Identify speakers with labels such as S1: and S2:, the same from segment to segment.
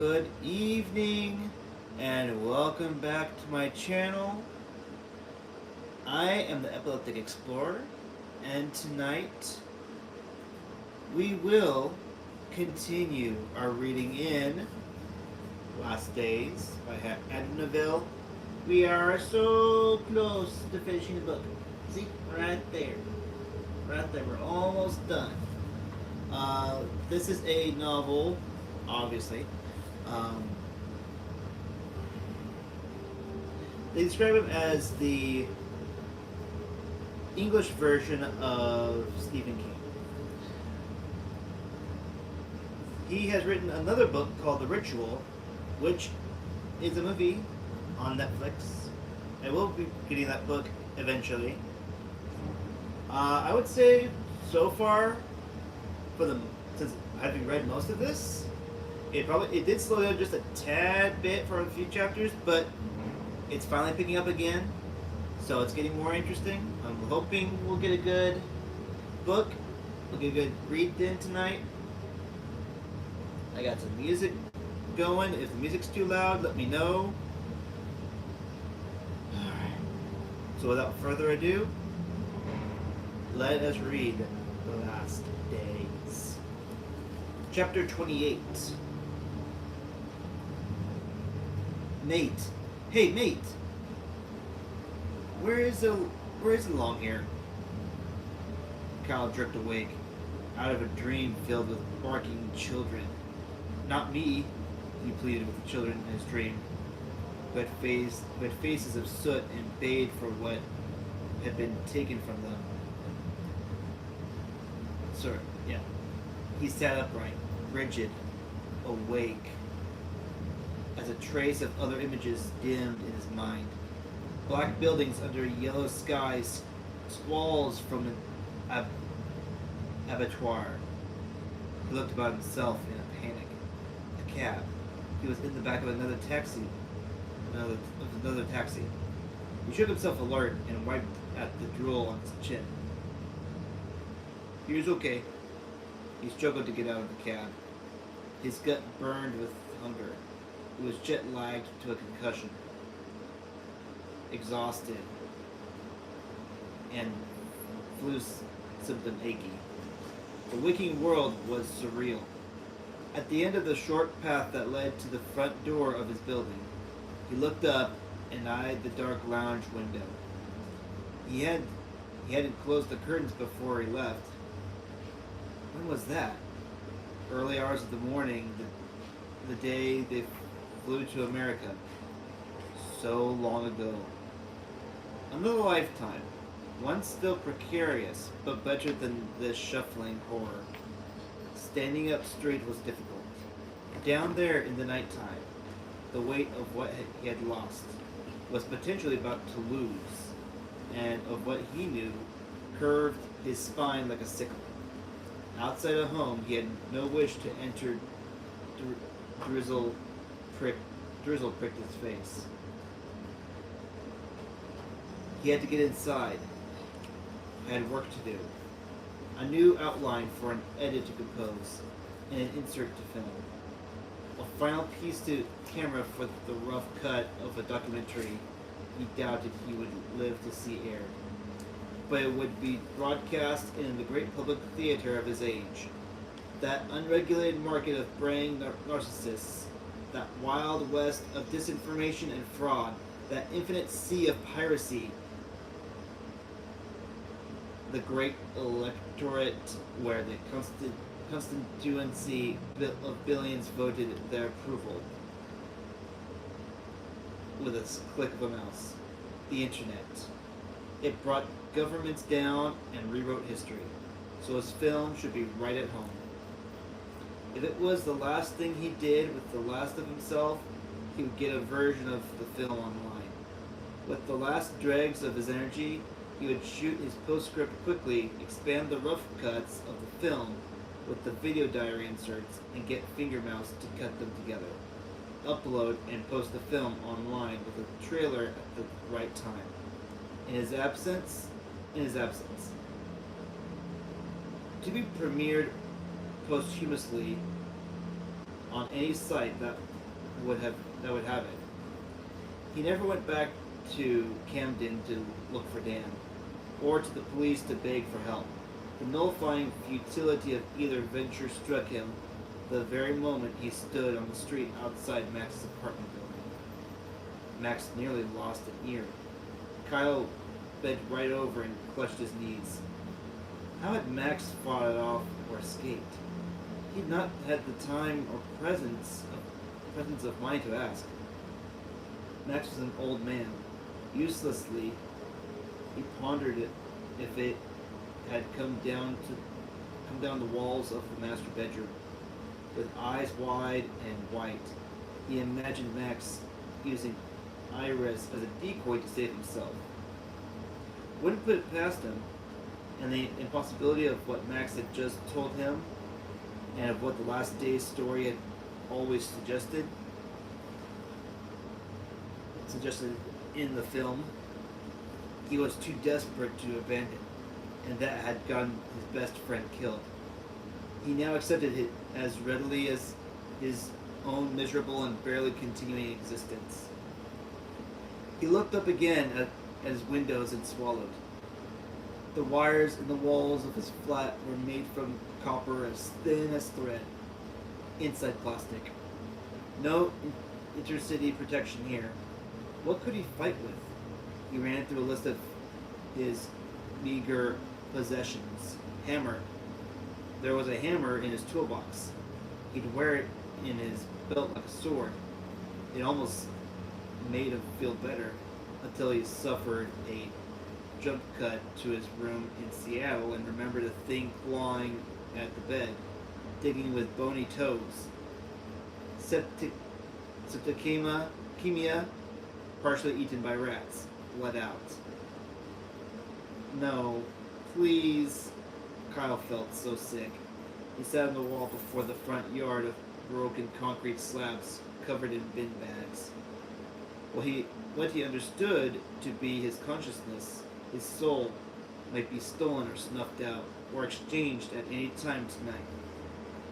S1: Good evening and welcome back to my channel. I am the Epileptic Explorer, and tonight we will continue our reading in Last Days by Nevill. We are so close to finishing the book. See? Right there. Right there. We're almost done. This is a novel, obviously. Um, they describe him as the English version of Stephen King. He has written another book called The Ritual, which is a movie on Netflix. I will be getting that book eventually. I would say so far, since having read most of this, it did slow down just a tad bit for a few chapters, but it's finally picking up again, so it's getting more interesting. I'm hoping we'll get a good book, we'll get a good read in tonight. I got some music going. If the music's too loud, let me know. Alright. So without further ado, let us read The Last Days. Chapter 28. Mate. Hey, mate. Where is the long hair? Kyle jerked awake, out of a dream filled with barking children. Not me, he pleaded with the children in his dream, who had faces of soot and bayed for what had been taken from them. Sir, yeah. He sat upright, rigid, awake, as a trace of other images dimmed in his mind. Black buildings under yellow skies, squalls from an abattoir. He looked about himself in a panic. A cab. He was in the back of another taxi. Another taxi. He shook himself alert and wiped at the drool on his chin. He was okay. He struggled to get out of the cab. His gut burned with hunger. He was jet-lagged to a concussion. Exhausted. And flu symptom achy. The waking world was surreal. At the end of the short path that led to the front door of his building, he looked up and eyed the dark lounge window. He hadn't closed the curtains before he left. When was that? Early hours of the morning, the day they flew to America. So long ago. Another lifetime. One still precarious, but better than this shuffling horror. Standing up straight was difficult. Down there in the nighttime, the weight of what he had lost was potentially about to lose, and of what he knew curved his spine like a sickle. Outside of home, he had no wish to enter. Drizzle pricked his face. He had to get inside. I had work to do. A new outline for an edit to compose, and an insert to film. A final piece to camera for the rough cut of a documentary he doubted he would live to see aired. But it would be broadcast in the great public theater of his age. That unregulated market of braying narcissists, that wild west of disinformation and fraud, that infinite sea of piracy, the great electorate where the constituency of billions voted their approval with a click of a mouse. The internet. It brought governments down and rewrote history, so his film should be right at home. If it was the last thing he did with the last of himself, he would get a version of the film online. With the last dregs of his energy, he would shoot his postscript quickly, expand the rough cuts of the film with the video diary inserts, and get Fingermouse to cut them together. Upload and post the film online with a trailer at the right time. In his absence, to be premiered posthumously on any site that would have that would have it. He never went back to Camden to look for Dan, or to the police to beg for help. The nullifying futility of either venture struck him the very moment he stood on the street outside Max's apartment building. Max nearly lost an ear. Kyle bent right over and clutched his knees. How had Max fought it off or escaped? He'd not had the time or presence of mind to ask. Max was an old man. Uselessly, he pondered it if it had come down the walls of the master bedroom. With eyes wide and white, he imagined Max using Iris as a decoy to save himself. Wouldn't put it past him, and the impossibility of what Max had just told him, and of what the last day's story had always suggested in the film. He was too desperate to abandon, and that had gotten his best friend killed. He now accepted it as readily as his own miserable and barely continuing existence. He looked up again at his windows and swallowed. The wires in the walls of his flat were made from copper as thin as thread, inside plastic. No intercity protection here. What could he fight with? He ran through a list of his meager possessions. Hammer. There was a hammer in his toolbox. He'd wear it in his belt like a sword. It almost made him feel better until he suffered a jump cut to his room in Seattle and remembered a thing clawing at the bed, digging with bony toes. Septicemia, partially eaten by rats. Let out. No, please. Kyle felt so sick. He sat on the wall before the front yard of broken concrete slabs covered in bin bags. What he understood to be his consciousness, his soul, might be stolen or snuffed out, or exchanged at any time tonight.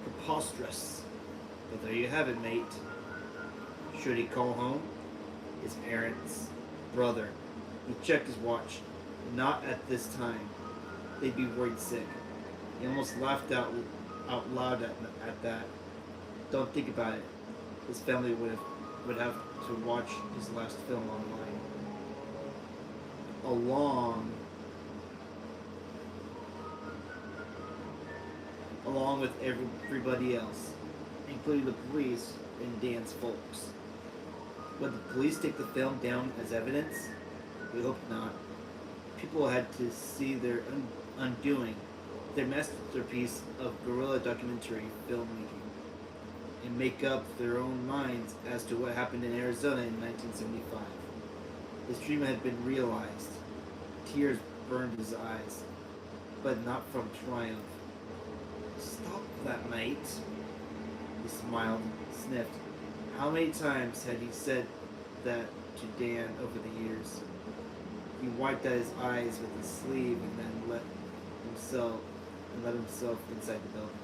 S1: Preposterous. But there you have it, mate. Should he call home? His parents? Brother? He checked his watch. Not at this time. They'd be worried sick. He almost laughed out loud at that. Don't think about it. His family would have to watch his last film online. Along with everybody else, including the police and Dan's folks. Would the police take the film down as evidence? We hope not. People had to see their undoing, their masterpiece of guerrilla documentary filmmaking, and make up their own minds as to what happened in Arizona in 1975. His dream had been realized. Tears burned his eyes, but not from triumph. Stop that, mate. He smiled, sniffed. How many times had he said that to Dan over the years? He wiped at his eyes with his sleeve and then let himself inside the building.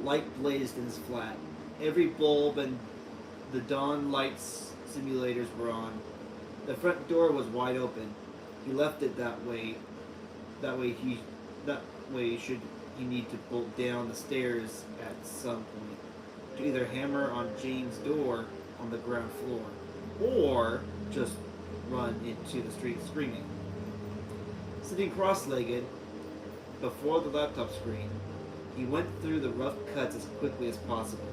S1: Light blazed in his flat. Every bulb and the dawn lights simulators were on. The front door was wide open. He left it that way. That way should he need to bolt down the stairs at some point to either hammer on Jane's door on the ground floor or just run into the street screaming. Sitting cross-legged before the laptop screen, he went through the rough cuts as quickly as possible.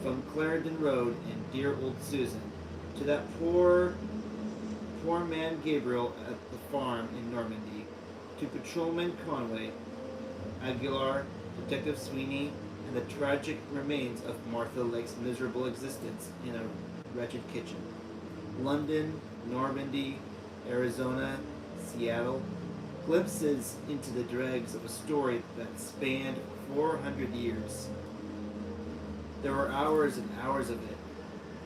S1: From Clarendon Road and dear old Susan to that poor man Gabriel at the farm in Normandy, to Patrolman Conway, Aguilar, Detective Sweeney, and the tragic remains of Martha Lake's miserable existence in a wretched kitchen. London, Normandy, Arizona, Seattle, glimpses into the dregs of a story that spanned 400 years. There were hours and hours of it,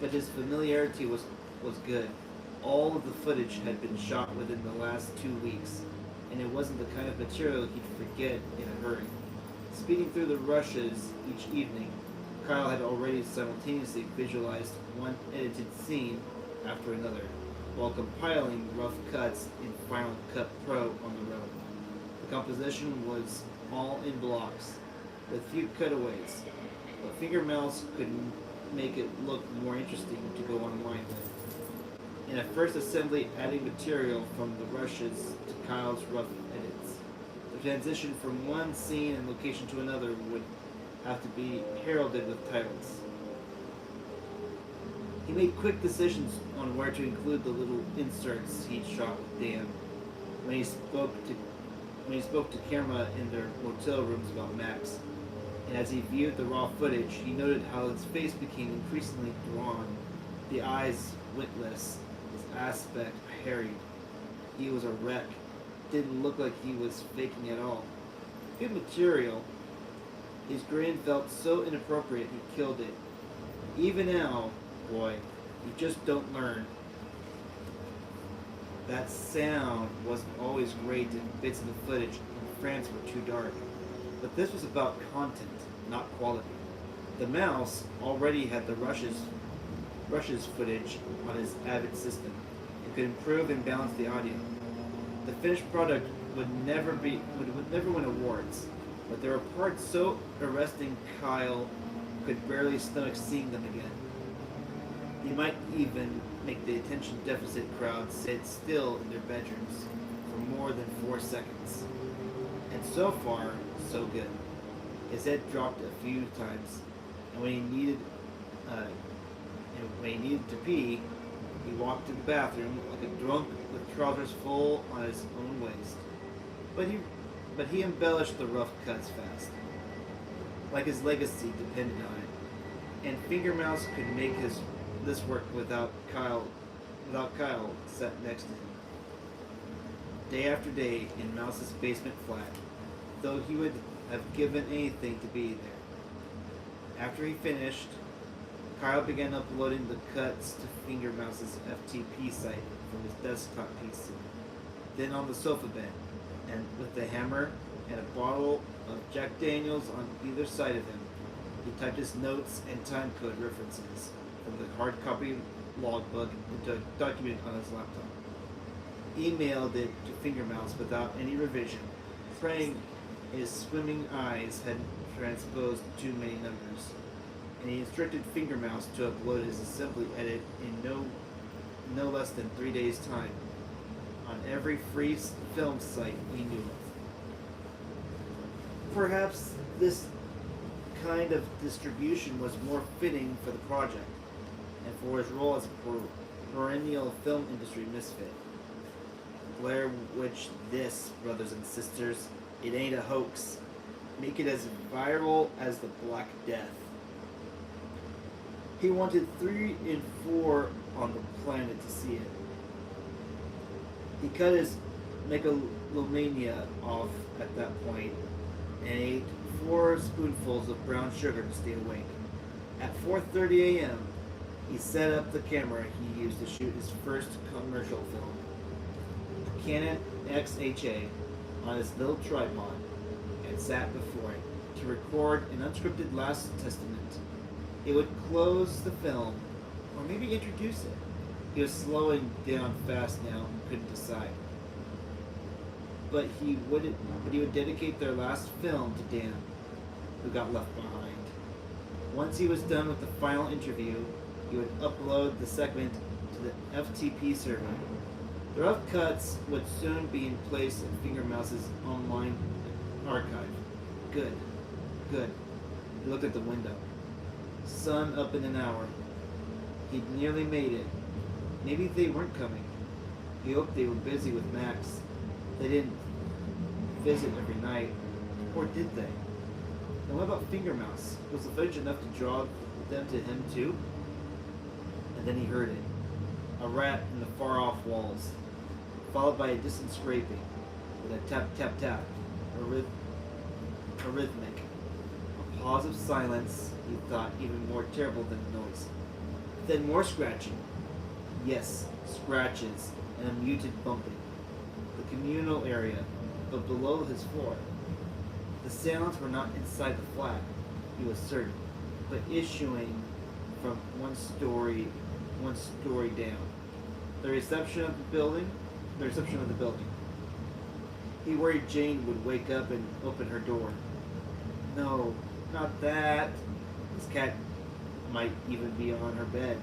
S1: but his familiarity was good. All of the footage had been shot within the last 2 weeks, and it wasn't the kind of material he'd forget in a hurry. Speeding through the rushes each evening, Kyle had already simultaneously visualized one edited scene after another, while compiling rough cuts in Final Cut Pro on the road. The composition was all in blocks, with few cutaways, but Fingermouse could make it look more interesting to go online with. In a first assembly, adding material from the rushes to Kyle's rough edits. The transition from one scene and location to another would have to be heralded with titles. He made quick decisions on where to include the little inserts he'd shot with Dan when he spoke to camera in their motel rooms about Max. And as he viewed the raw footage, he noted how his face became increasingly drawn, the eyes witless, his aspect harried. He was a wreck. Didn't look like he was faking at all. Good material. His grin felt so inappropriate he killed it. Even now, boy, you just don't learn. That sound wasn't always great and bits of the footage in France were too dark. But this was about content, not quality. The mouse already had the rushes footage on his Avid system and could improve and balance the audio. The finished product would never win awards, but there were parts so arresting Kyle could barely stomach seeing them again. He might even make the attention deficit crowd sit still in their bedrooms for more than 4 seconds. And so far, so good. His head dropped a few times, and when he needed to pee, he walked to the bathroom like a drunk with trousers full on his own waist. But he embellished the rough cuts fast, like his legacy depended on it. And Fingermouse could make this work without Kyle sat next to him. Day after day in Mouse's basement flat, though he would have given anything to be there. After he finished, Kyle began uploading the cuts to Fingermouse's FTP site from his desktop PC. Then on the sofa bed, and with a hammer and a bottle of Jack Daniels on either side of him, he typed his notes and timecode references from the hard copy logbook into a document on his laptop. Emailed it to Fingermouse without any revision, praying his swimming eyes hadn't transposed too many numbers, and he instructed Fingermouse to upload his assembly edit in no less than 3 days' time on every free film site he knew of. Perhaps this kind of distribution was more fitting for the project and for his role as a perennial film industry misfit. Blair Witch this, brothers and sisters. It ain't a hoax. Make it as viral as the Black Death. He wanted 3 in 4 on the planet to see it. He cut his megalomania off at that point and ate 4 spoonfuls of brown sugar to stay awake. At 4:30 a.m., he set up the camera he used to shoot his first commercial film, a Canon XHA, on his little tripod, and sat before it to record an unscripted Last Testament. It would close the film, or maybe introduce it. He was slowing down fast now and couldn't decide. But he would dedicate their last film to Dan, who got left behind. Once he was done with the final interview, he would upload the segment to the FTP server. The rough cuts would soon be in place in Fingermouse's online archive. Good. He looked at the window. Sun up in an hour. He'd nearly made it. Maybe they weren't coming. He hoped they were busy with Max. They didn't visit every night. Or did they? And what about Fingermouse? Was the footage enough to draw them to him too? And then he heard it. A rat in the far-off walls, followed by a distant scraping, with a tap-tap-tap, a rhythmic. A pause of silence, he thought, even more terrible than the noise. Then more scratching. Yes, scratches, and a muted bumping. The communal area, but below his floor. The sounds were not inside the flat, he was certain. but issuing from one story down. The reception of the building, the reception of the building. He worried Jane would wake up and open her door. No, not that. His cat might even be on her bed,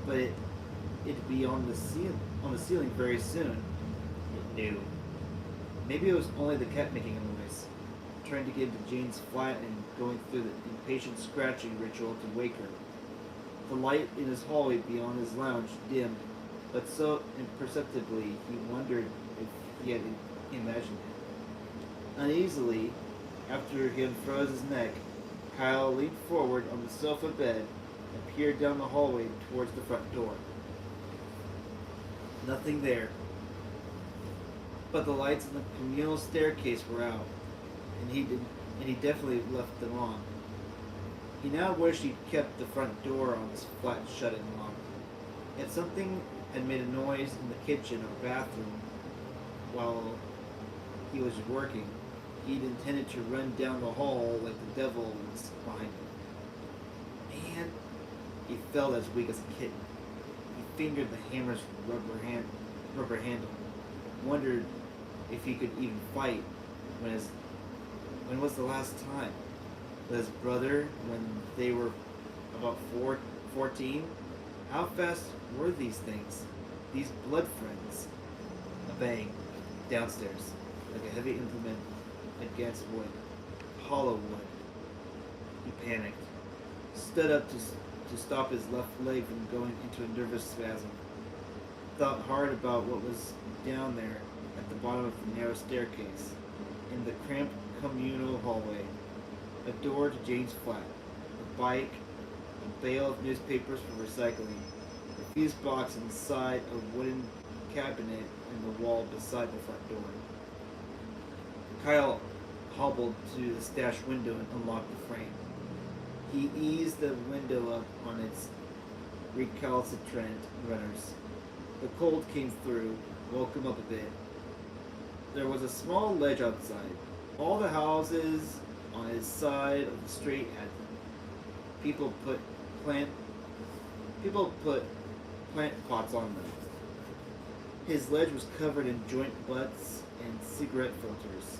S1: but it'd be on the ceiling very soon. It knew. Maybe it was only the cat making a noise, trying to get into Jane's flat and going through the impatient scratching ritual to wake her. The light in his hallway beyond his lounge dimmed, but so imperceptibly he wondered if he had imagined it. Uneasily, after he unfroze his neck, Kyle leaned forward on the sofa bed and peered down the hallway towards the front door. Nothing there, but the lights on the communal staircase were out, and he definitely left them on. He now wished he'd kept the front door on his flat shut and locked. Yet something had made a noise in the kitchen or bathroom while he was working. He'd intended to run down the hall like the devil was behind him. Man, he felt as weak as a kitten. He fingered the hammer's rubber handle, wondered if he could even fight. When was the last time? With his brother when they were about 14? How fast were these things? These blood friends? A bang, downstairs, like a heavy implement against wood, hollow wood. He panicked, stood up to stop his left leg from going into a nervous spasm. Thought hard about what was down there at the bottom of the narrow staircase, in the cramped communal hallway. A door to Jane's flat, a bike, a bale of newspapers for recycling, a fuse box inside a wooden cabinet in the wall beside the front door. Kyle hobbled to the stash window and unlocked the frame. He eased the window up on its recalcitrant runners. The cold came through, woke him up a bit. There was a small ledge outside. All the houses on his side of the street had them. People put plant pots on them. His ledge was covered in joint butts and cigarette filters.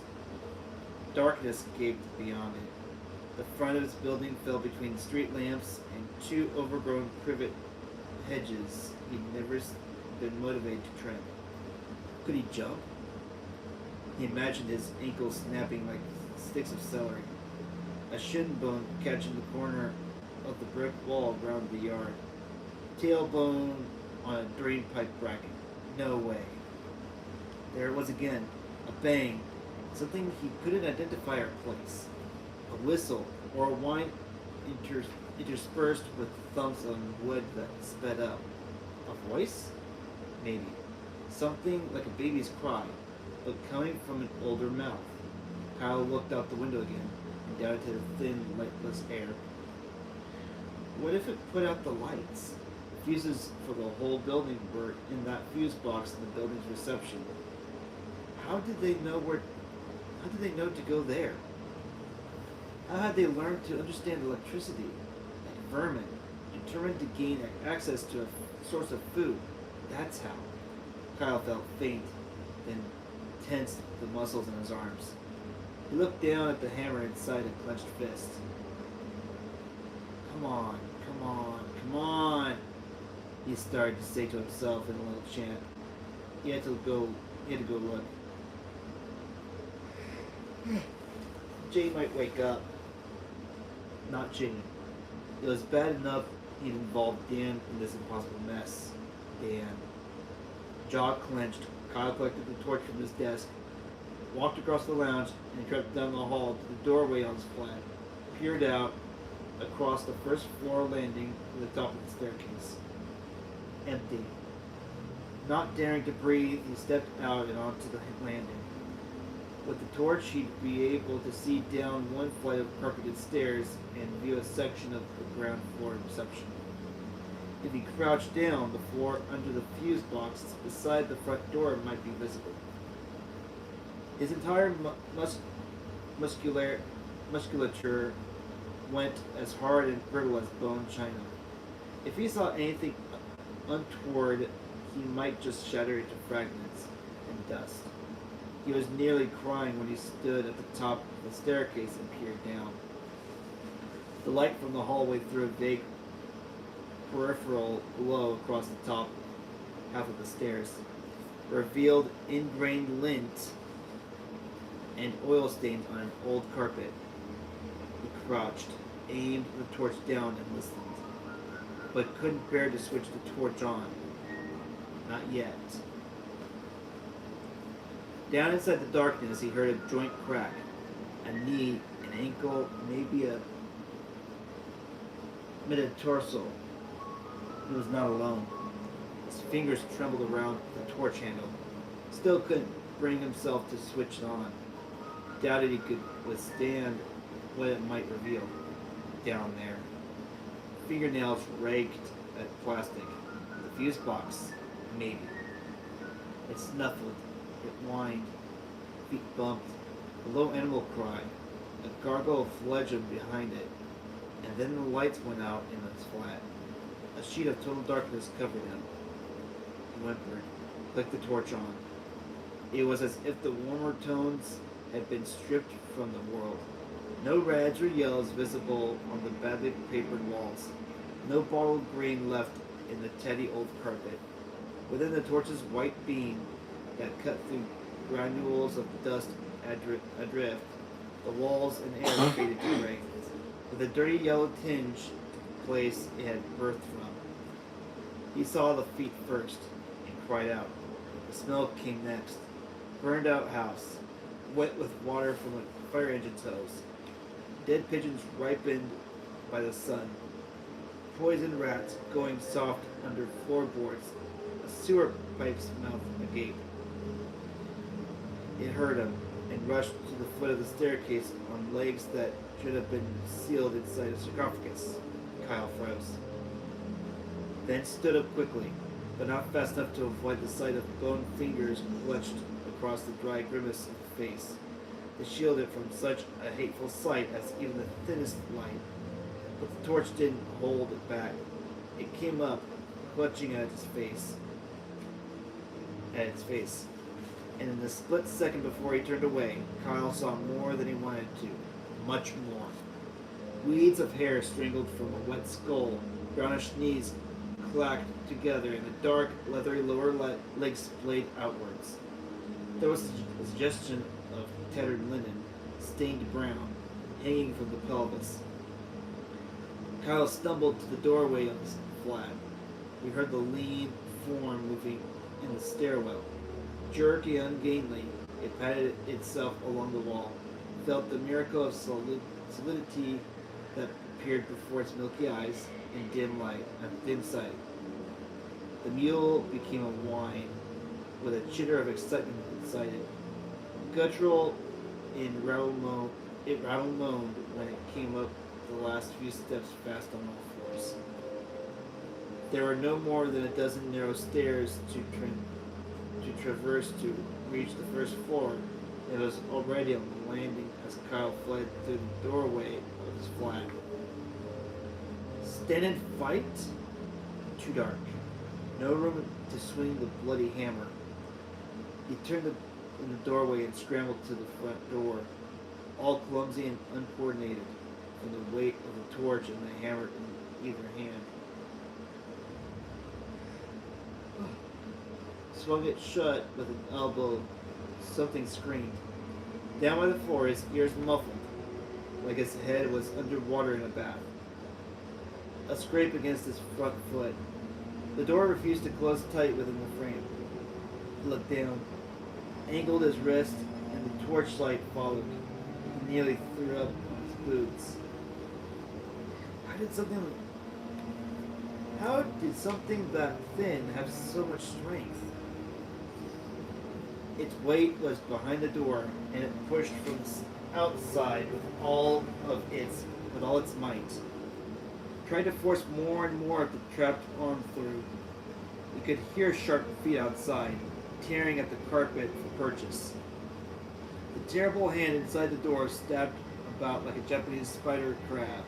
S1: Darkness gaped beyond it. The front of his building fell between street lamps and two overgrown privet hedges he'd never been motivated to trim. Could he jump? He imagined his ankles snapping like sticks of celery, a shin bone catching the corner of the brick wall around the yard, tailbone on a drain pipe bracket. No way. There it was again, a bang, something he couldn't identify or place, a whistle or a whine interspersed with thumps on wood that sped up. A voice? Maybe. Something like a baby's cry, but coming from an older mouth. Kyle looked out the window again and down into the thin, lightless air. What if it put out the lights? Fuses for the whole building were in that fuse box in the building's reception. How did they know to go there? How had they learned to understand electricity, like vermin, determined to gain access to a source of food? That's how. Kyle felt faint, then tensed the muscles in his arms. He looked down at the hammer inside a clenched fist. Come on, come on, come on, he started to say to himself in a little chant. He had to go look. Jane might wake up. Not Jane. It was bad enough he'd involved Dan in this impossible mess. Dan. Jaw clenched, Kyle collected the torch from his desk, walked across the lounge, and crept down the hall to the doorway on his flat, peered out across the first floor landing to the top of the staircase. Empty. Not daring to breathe, he stepped out and onto the landing. With the torch, he'd be able to see down one flight of carpeted stairs and view a section of the ground floor reception. If he crouched down, the floor under the fuse box beside the front door might be visible. His entire musculature went as hard and brittle as bone china. If he saw anything untoward, he might just shatter into fragments and dust. He was nearly crying when he stood at the top of the staircase and peered down. The light from the hallway threw a vague peripheral glow across the top half of the stairs, revealed ingrained lint and oil stains on an old carpet. He crouched, aimed the torch down, and listened, but couldn't bear to switch the torch on. Not yet. Down inside the darkness, he heard a joint crack, a knee, an ankle, maybe a metatarsal. He was not alone. His fingers trembled around the torch handle. Still couldn't bring himself to switch it on. Doubted he could withstand what it might reveal down there. Fingernails raked at plastic. The fuse box, maybe. It snuffled. It whined. Feet bumped. A low animal cry. A gargle of legend behind it. And then the lights went out in its flat. A sheet of total darkness covered him. He whimpered. Clicked the torch on. It was as if the warmer tones had been stripped from the world. No reds or yellows visible on the badly papered walls. No bottled green left in the tatty old carpet. Within the torch's white beam that cut through granules of dust adrift, the walls and air faded to gray, with a dirty yellow tinge to the place it had birthed from. He saw the feet first and cried out. The smell came next. Burned out house, wet with water from a fire engine's hose. Dead pigeons ripened by the sun. Poisoned rats going soft under floorboards. A sewer pipe's mouth agape. It heard him and rushed to the foot of the staircase on legs that should have been sealed inside a sarcophagus. Kyle froze. Then stood up quickly, but not fast enough to avoid the sight of bone fingers clutched across the dry grimace of the face, to shield it from such a hateful sight as even the thinnest light. But the torch didn't hold it back. It came up, clutching at its face. And in the split second before he turned away, Kyle saw more than he wanted to. Much more. Weeds of hair strangled from a wet skull, brownish knees clacked together, and the dark, leathery lower legs splayed outwards. There was a suggestion of tattered linen, stained brown, hanging from the pelvis. Kyle stumbled to the doorway of the flat. He heard the lean form moving in the stairwell. Jerky, ungainly, it patted itself along the wall, felt the miracle of solidity that appeared before its milky eyes in dim light and thin sight. The mule became a whine, with a chitter of excitement inside it. Guttural it rattle moaned when it came up the last few steps fast on all fours. There were no more than a dozen narrow stairs to traverse to reach the first floor. It was already on the landing as Kyle fled through the doorway of his flat. Stand and fight? Too dark. No room to swing the bloody hammer. He turned in the doorway and scrambled to the front door, all clumsy and uncoordinated from the weight of the torch and the hammer in either hand. Swung it shut with an elbow. Something screamed. Down by the floor, his ears muffled, like his head was underwater in a bath. A scrape against his front foot. The door refused to close tight within the frame. He looked down, angled his wrist, and the torchlight followed. He nearly threw up his boots. How did something that thin have so much strength? Its weight was behind the door, and it pushed from outside with all its might. Tried to force more and more of the trapped arm through. He could hear sharp feet outside, tearing at the carpet for purchase. The terrible hand inside the door stabbed about like a Japanese spider crab.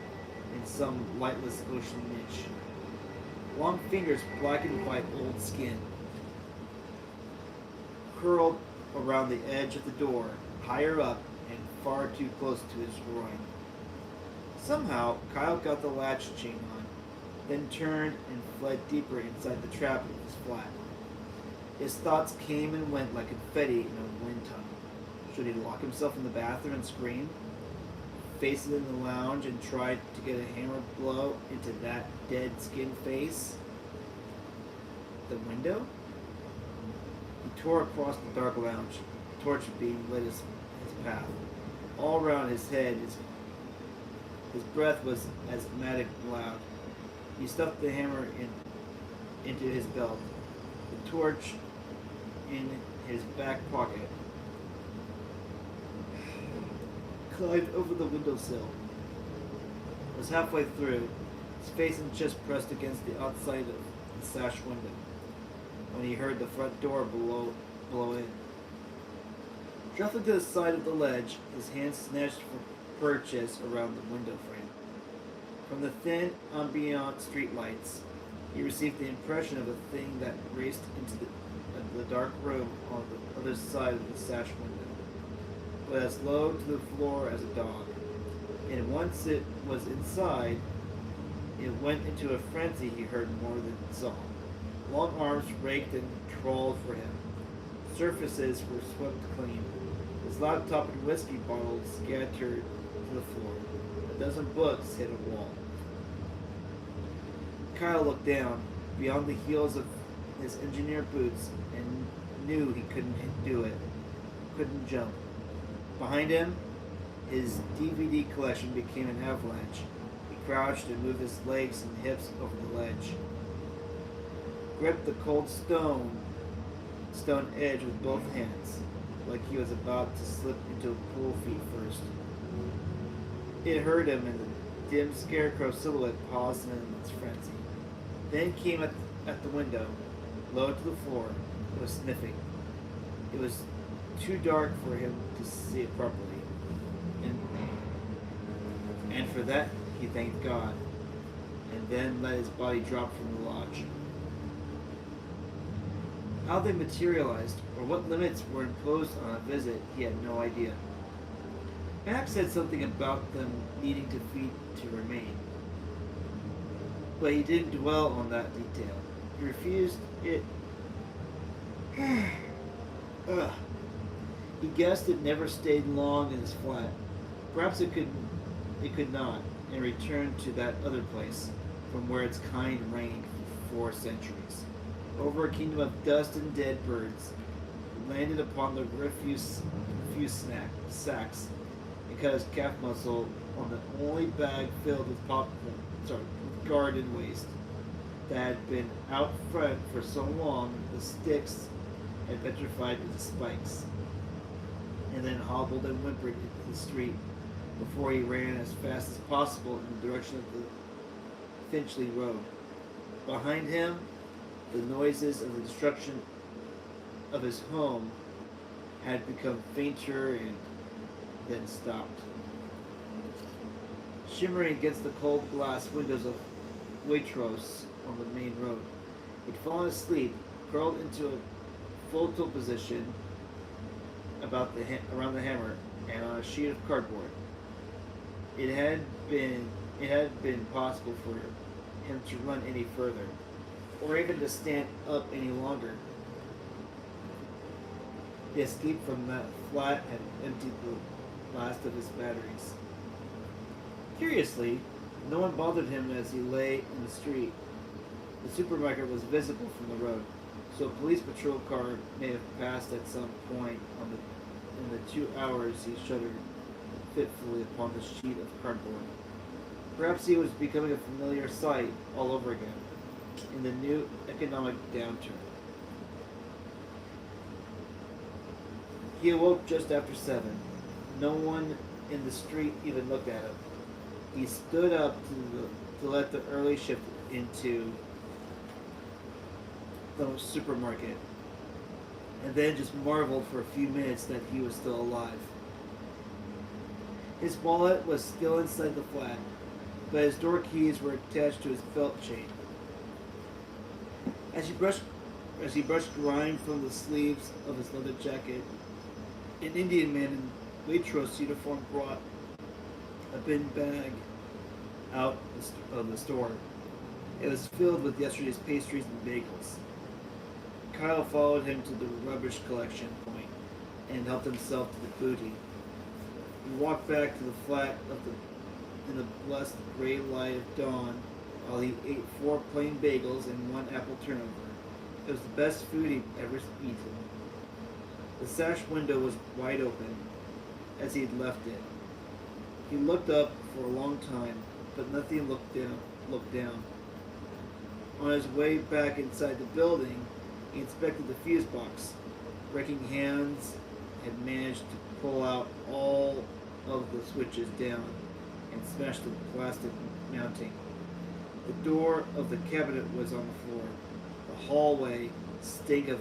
S1: in some lightless ocean niche. Long fingers blackened by old skin curled around the edge of the door, higher up and far too close to his groin. Somehow, Kyle got the latch chain on, then turned and fled deeper inside the trap of his flat. His thoughts came and went like confetti in a wind tunnel. Should he lock himself in the bathroom and scream? Face it in the lounge and try to get a hammer blow into that dead skin face? The window? He tore across the dark lounge, the torch beam lit his path. All around his head, his breath was asthmatic and loud. He stuffed the hammer into his belt, the torch in his back pocket, climbed over the windowsill, was halfway through, his face and chest pressed against the outside of the sash window, when he heard the front door blow in. Shuffling to the side of the ledge, his hands snatched for purchase around the window frame. From the thin, ambient streetlights, he received the impression of a thing that raced into the dark room on the other side of the sash window, but as low to the floor as a dog. And once it was inside, it went into a frenzy he heard more than saw. Long arms raked and trawled for him. Surfaces were swept clean. His laptop and whiskey bottles scattered to the floor. A dozen books hit a wall. Kyle looked down, beyond the heels of his engineer boots, and knew he couldn't do it. Couldn't jump. Behind him, his DVD collection became an avalanche. He crouched and moved his legs and hips over the ledge. Gripped the cold stone edge with both hands, like he was about to slip into a pool feet first. It hurt him, and the dim scarecrow silhouette paused in its frenzy. Then came at the window, low to the floor. It was sniffing. It was too dark for him to see it properly. And for that, he thanked God, and then let his body drop from the lodge. How they materialized, or what limits were imposed on a visit, he had no idea. Max said something about them needing to feed to remain, but he didn't dwell on that detail. He refused it. Ugh. He guessed it never stayed long in his flat. Perhaps it could not, and returned to that other place, from where its kind reigned for 4 centuries. Over a kingdom of dust and dead birds, landed upon the refuse sacks, and cut his calf muscle on the only bag filled with with garden waste that had been out front for so long the sticks had petrified into spikes, and then hobbled and whimpered into the street before he ran as fast as possible in the direction of the Finchley Road. Behind him, the noises of the destruction of his home had become fainter and then stopped. Shimmering against the cold glass windows of Waitrose on the main road, he'd fallen asleep, curled into a full tilt position around the hammer and on a sheet of cardboard. It had been possible for him to run any further, or even to stand up any longer. The escape from that flat had emptied the last of his batteries. Curiously, no one bothered him as he lay in the street. The supermarket was visible from the road, so a police patrol car may have passed at some point in the 2 hours he shuddered fitfully upon the sheet of cardboard. Perhaps he was becoming a familiar sight all over again, in the new economic downturn. He awoke just after 7. No one in the street even looked at him. He stood up to let the early shift into the supermarket, and then just marveled for a few minutes that he was still alive. His wallet was still inside the flat. but his door keys were attached to his belt chain. As he brushed grime from the sleeves of his leather jacket, an Indian man in Waitrose uniform brought a bin bag out of the store. It was filled with yesterday's pastries and bagels. Kyle followed him to the rubbish collection point and helped himself to the booty. He walked back to the flat in the blessed gray light of dawn while he ate 4 plain bagels and 1 apple turnover. It was the best food he'd ever eaten. The sash window was wide open as he had left it. He looked up for a long time, but nothing looked down. On his way back inside the building, he inspected the fuse box. Wrecking hands had managed to pull out all of the switches down and smash the plastic mounting. The door of the cabinet was on the floor. The hallway stank of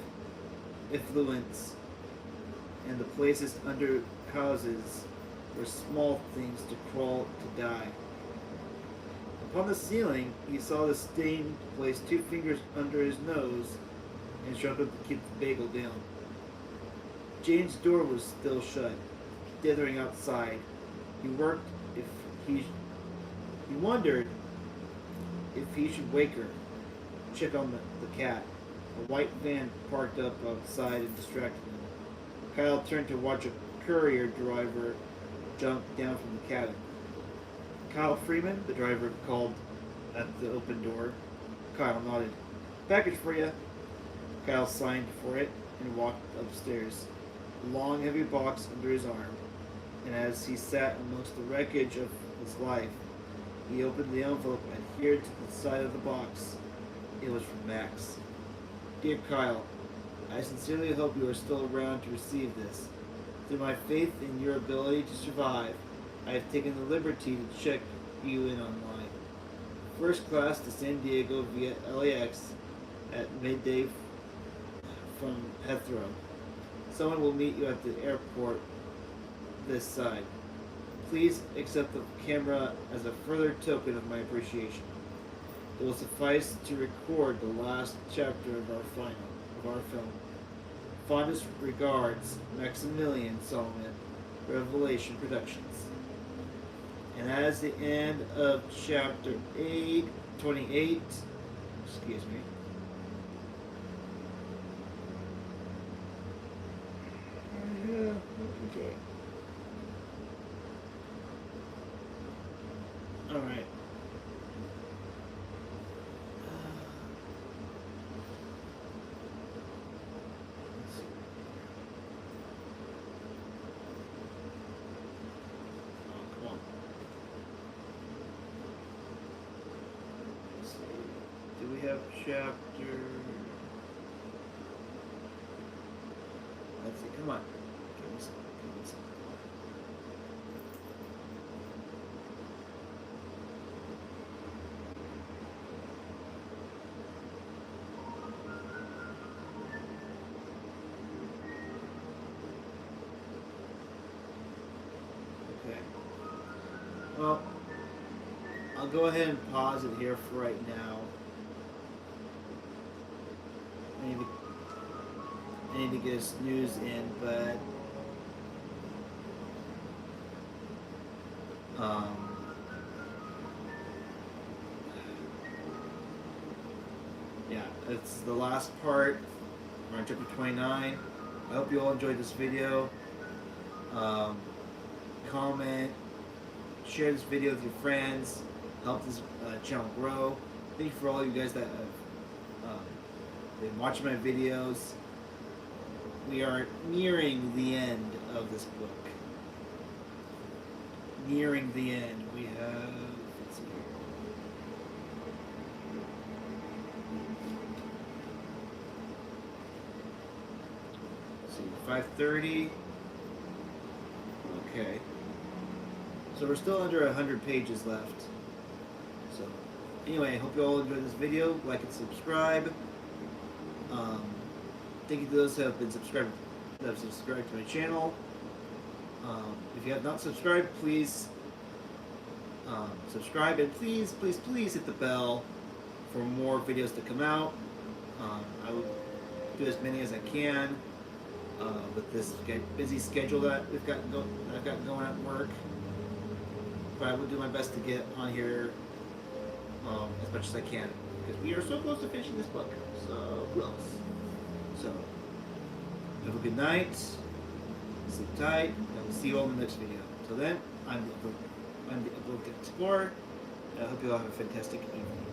S1: effluents, and the places under houses were small things to crawl to die. Upon the ceiling, he saw the stain place 2 fingers under his nose and struggled to keep the bagel down. Jane's door was still shut, dithering outside. He wondered if he should wake her, check on the cat. A white van parked up outside and distracted him. Kyle turned to watch a courier driver jump down from the cabin. Kyle Freeman, the driver called at the open door. Kyle nodded. Package for you. Kyle signed for it and walked upstairs, a long heavy box under his arm. And as he sat amongst the wreckage of his life, he opened the envelope adhered to the side of the box. It was from Max. Dear Kyle, I sincerely hope you are still around to receive this. Through my faith in your ability to survive, I have taken the liberty to check you in online. First class to San Diego via LAX at midday from Heathrow. Someone will meet you at the airport this side. Please accept the camera as a further token of my appreciation. It will suffice to record the last chapter of our film. Fondest regards, Maximilian Solomon, Revelation Productions. And that is the end of chapter 28. Excuse me. Okay. All right. Chapter. Let's see. Come on. Give me some. Okay. Well, I'll go ahead and pause it here for right now. I need to get a snooze in, but yeah, it's the last part. We're on chapter 29. I hope you all enjoyed this video. Comment, share this video with your friends, help this channel grow. Thank you for all you guys that have been watching my videos. We are nearing the end of this book. Nearing the end. We have, let's see here. Let's see, 530. Okay. So we're still under 100 pages left. So, anyway, I hope you all enjoyed this video. Like and subscribe. Thank you to those who have been subscribed to my channel. If you have not subscribed, please subscribe, and please, please, please hit the bell for more videos to come out. I will do as many as I can with this busy schedule that I've got going at work. But I will do my best to get on here as much as I can because we are so close to finishing this book. So close. So have a good night. Sleep tight, and we'll see you all in the next video. Until then, I'm the Explorer. I hope you all have a fantastic evening.